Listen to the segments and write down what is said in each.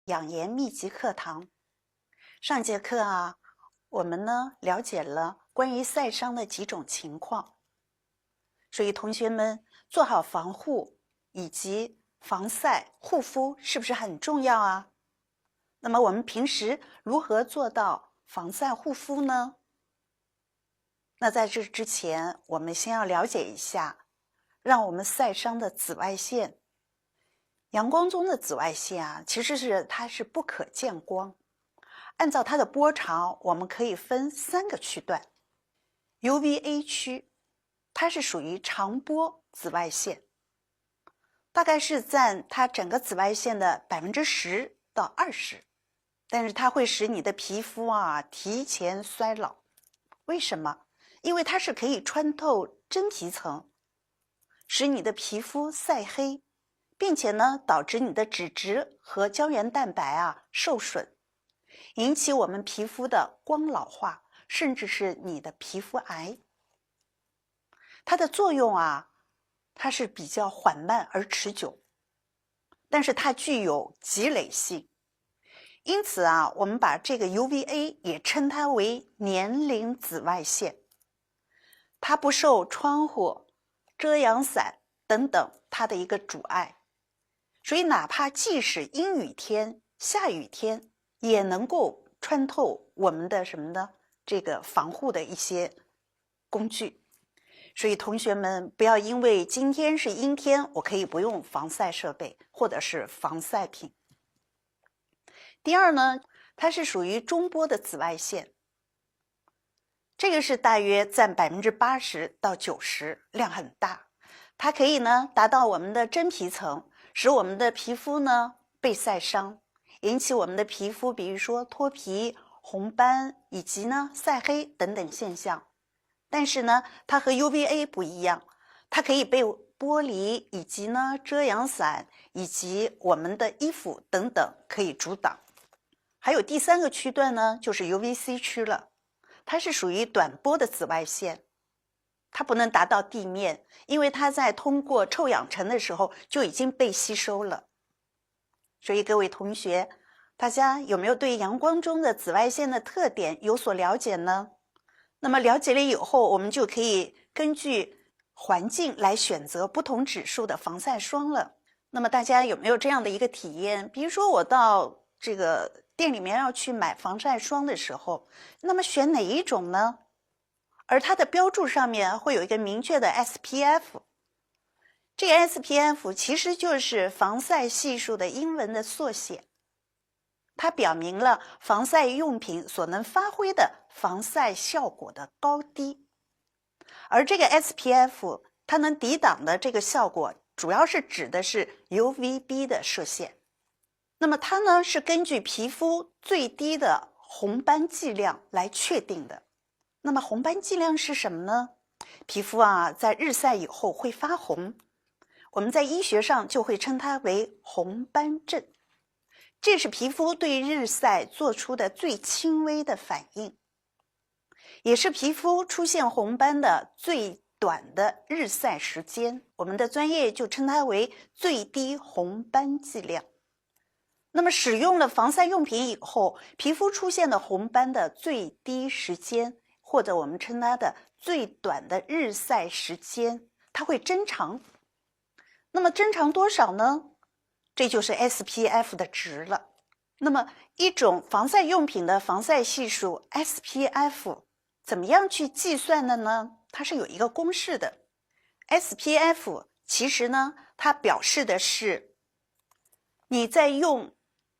养颜秘籍课堂。上节课我们了解了关于晒伤的几种情况，所以同学们做好防护以及防晒护肤是不是很重要啊？那么我们平时如何做到防晒护肤呢？那在这之前，我们先要了解一下让我们晒伤的紫外线。阳光中的紫外线其实它是不可见光。按照它的波长，我们可以分3个区段。UVA 区，它是属于长波紫外线，大概是占它整个紫外线的10%到20%，但是它会使你的皮肤提前衰老。为什么？因为它是可以穿透真皮层，使你的皮肤晒黑，并且导致你的脂质和胶原蛋白受损，引起我们皮肤的光老化，甚至是你的皮肤癌。它的作用它是比较缓慢而持久，但是它具有积累性，因此我们把这个 UVA 也称它为年龄紫外线。它不受窗户、遮阳伞等等它的一个阻碍，所以哪怕即使阴雨天、下雨天，也能够穿透我们的什么呢？这个防护的一些工具。所以同学们不要因为今天是阴天，我可以不用防晒设备或者是防晒品。第二呢，它是属于中波的紫外线，这个是大约占80%到90%，量很大。它可以达到我们的真皮层，使我们的皮肤被晒伤，引起我们的皮肤比如说脱皮、红斑以及晒黑等等现象。但是它和 UVA 不一样，它可以被玻璃以及遮阳伞以及我们的衣服等等可以阻挡。还有第3个区段就是 UVC 区了，它是属于短波的紫外线，它不能达到地面，因为它在通过臭氧层的时候就已经被吸收了。所以各位同学，大家有没有对阳光中的紫外线的特点有所了解呢？那么了解了以后，我们就可以根据环境来选择不同指数的防晒霜了。那么大家有没有这样的一个体验？比如说我到这个店里面要去买防晒霜的时候，那么选哪一种呢？而它的标注上面会有一个明确的 SPF， 这个 SPF 其实就是防晒系数的英文的缩写，它表明了防晒用品所能发挥的防晒效果的高低。而这个 SPF 它能抵挡的这个效果，主要是指的是 UVB 的射线。那么它是根据皮肤最低的红斑剂量来确定的。那么红斑剂量是什么呢？皮肤在日晒以后会发红，我们在医学上就会称它为红斑症。这是皮肤对日晒做出的最轻微的反应，也是皮肤出现红斑的最短的日晒时间，我们的专业就称它为最低红斑剂量。那么使用了防晒用品以后，皮肤出现的红斑的最低时间，或者我们称它的最短的日晒时间，它会增长。那么增长多少呢？这就是 SPF 的值了。那么一种防晒用品的防晒系数 SPF 怎么样去计算的呢？它是有一个公式的。SPF 其实它表示的是你在用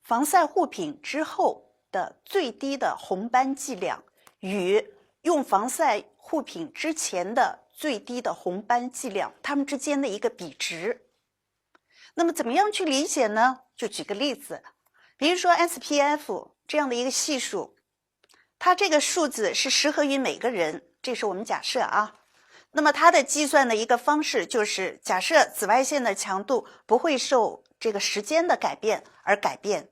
防晒护品之后的最低的红斑剂量与用防晒护品之前的最低的红斑剂量，它们之间的一个比值。那么怎么样去理解呢？就举个例子，比如说 SPF 这样的一个系数，它这个数字是适合于每个人，这是我们假设那么它的计算的一个方式就是假设紫外线的强度不会受这个时间的改变而改变。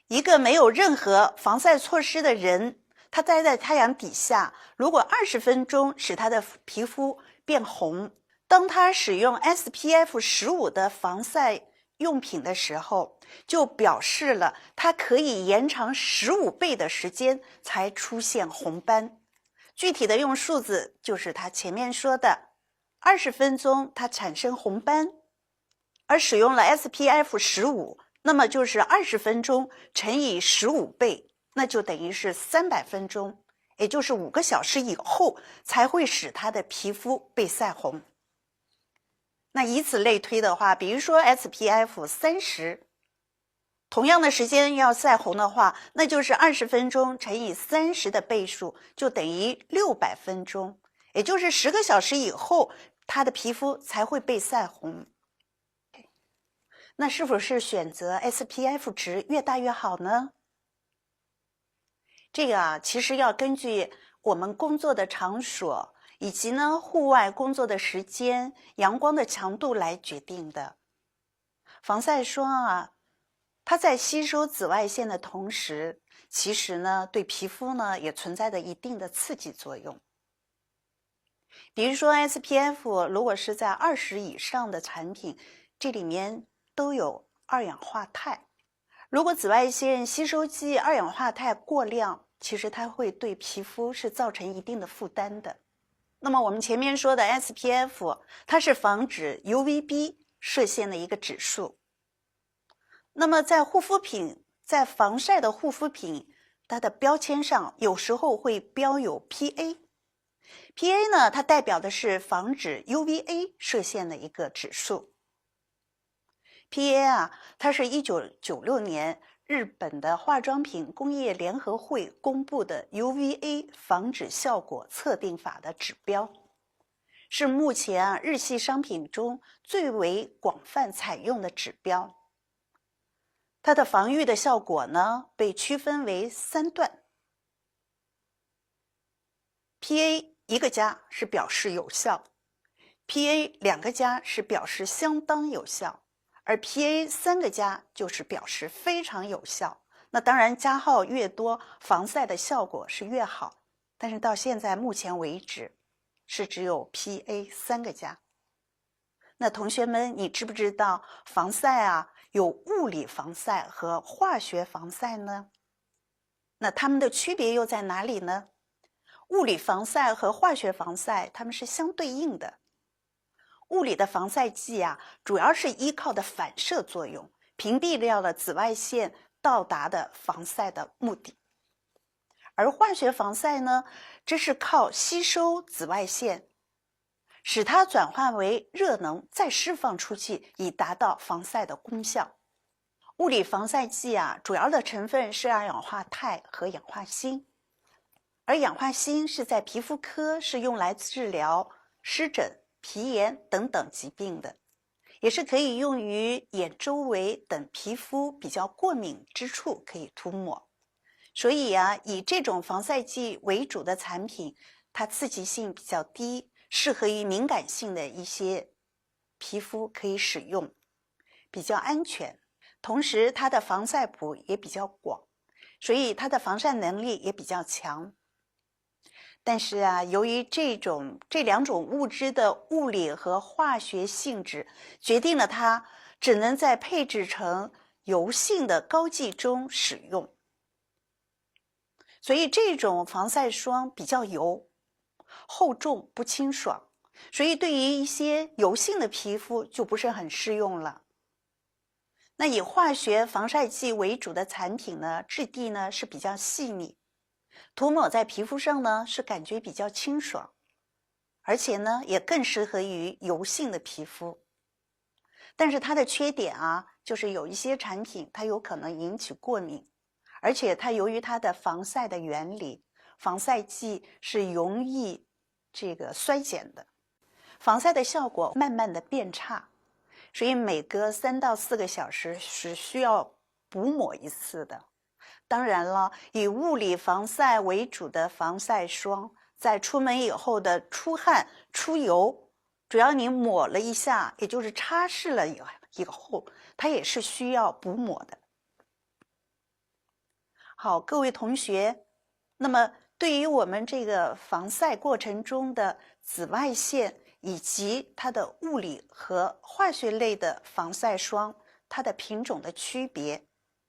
一个没有任何防晒措施的人，他待在太阳底下，如果20分钟使他的皮肤变红，当他使用 SPF 15的防晒用品的时候，就表示了它可以延长15倍的时间才出现红斑。具体的用数字就是它前面说的20分钟它产生红斑，而使用了 SPF 15，那么就是20分钟乘以15倍，那就等于是300分钟，也就是5个小时以后才会使它的皮肤被晒红。那以此类推的话，比如说 SPF 30，同样的时间要晒红的话，那就是20分钟乘以30的倍数，就等于600分钟，也就是10个小时以后，它的皮肤才会被晒红。那是否是选择 SPF 值越大越好呢？这个其实要根据我们工作的场所，以及呢户外工作的时间、阳光的强度来决定的。防晒霜它在吸收紫外线的同时，其实呢对皮肤呢也存在着一定的刺激作用。比如说 SPF 如果是在20以上的产品，这里面都有二氧化钛。如果紫外线吸收剂二氧化钛过量，其实它会对皮肤是造成一定的负担的。那么我们前面说的 SPF， 它是防止 UVB 射线的一个指数。那么在护肤品，在防晒的护肤品，它的标签上有时候会标有 PA。PA 呢，它代表的是防止 UVA 射线的一个指数。PA 它是1996年日本的化妆品工业联合会公布的 UVA 防止效果测定法的指标，是目前日系商品中最为广泛采用的指标。它的防御的效果呢，被区分为3段。PA 1个加是表示有效， PA 2个加是表示相当有效，而 PA 3个加就是表示非常有效。那当然加号越多，防晒的效果是越好，但是到现在目前为止是只有 PA 3个加。那同学们，你知不知道防晒有物理防晒和化学防晒呢？那它们的区别又在哪里呢？物理防晒和化学防晒它们是相对应的。物理的防晒剂主要是依靠的反射作用，屏蔽掉了紫外线到达的防晒的目的。而化学防晒呢，这是靠吸收紫外线，使它转换为热能再释放出去，以达到防晒的功效。物理防晒剂主要的成分是二氧化钛和氧化锌，而氧化锌是在皮肤科是用来治疗湿疹、皮炎等等疾病的，也是可以用于眼周围等皮肤比较过敏之处可以涂抹。所以以这种防晒剂为主的产品，它刺激性比较低，适合于敏感性的一些皮肤可以使用，比较安全。同时它的防晒谱也比较广，所以它的防晒能力也比较强。但是由于这两种物质的物理和化学性质，决定了它只能在配制成油性的膏剂中使用。所以这种防晒霜比较油，厚重不清爽，所以对于一些油性的皮肤就不是很适用了。那以化学防晒剂为主的产品呢，质地呢是比较细腻，涂抹在皮肤上呢是感觉比较清爽，而且呢也更适合于油性的皮肤。但是它的缺点就是有一些产品它有可能引起过敏，而且它由于它的防晒的原理，防晒剂是容易衰减的，防晒的效果慢慢的变差，所以每隔3到4个小时是需要补抹一次的。当然了，以物理防晒为主的防晒霜，在出门以后的出汗、出油，只要你抹了一下，也就是擦拭了以后，它也是需要补抹的。好，各位同学，那么对于我们这个防晒过程中的紫外线以及它的物理和化学类的防晒霜，它的品种的区别，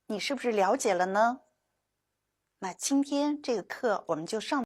你是不是了解了呢？那今天这个课我们就上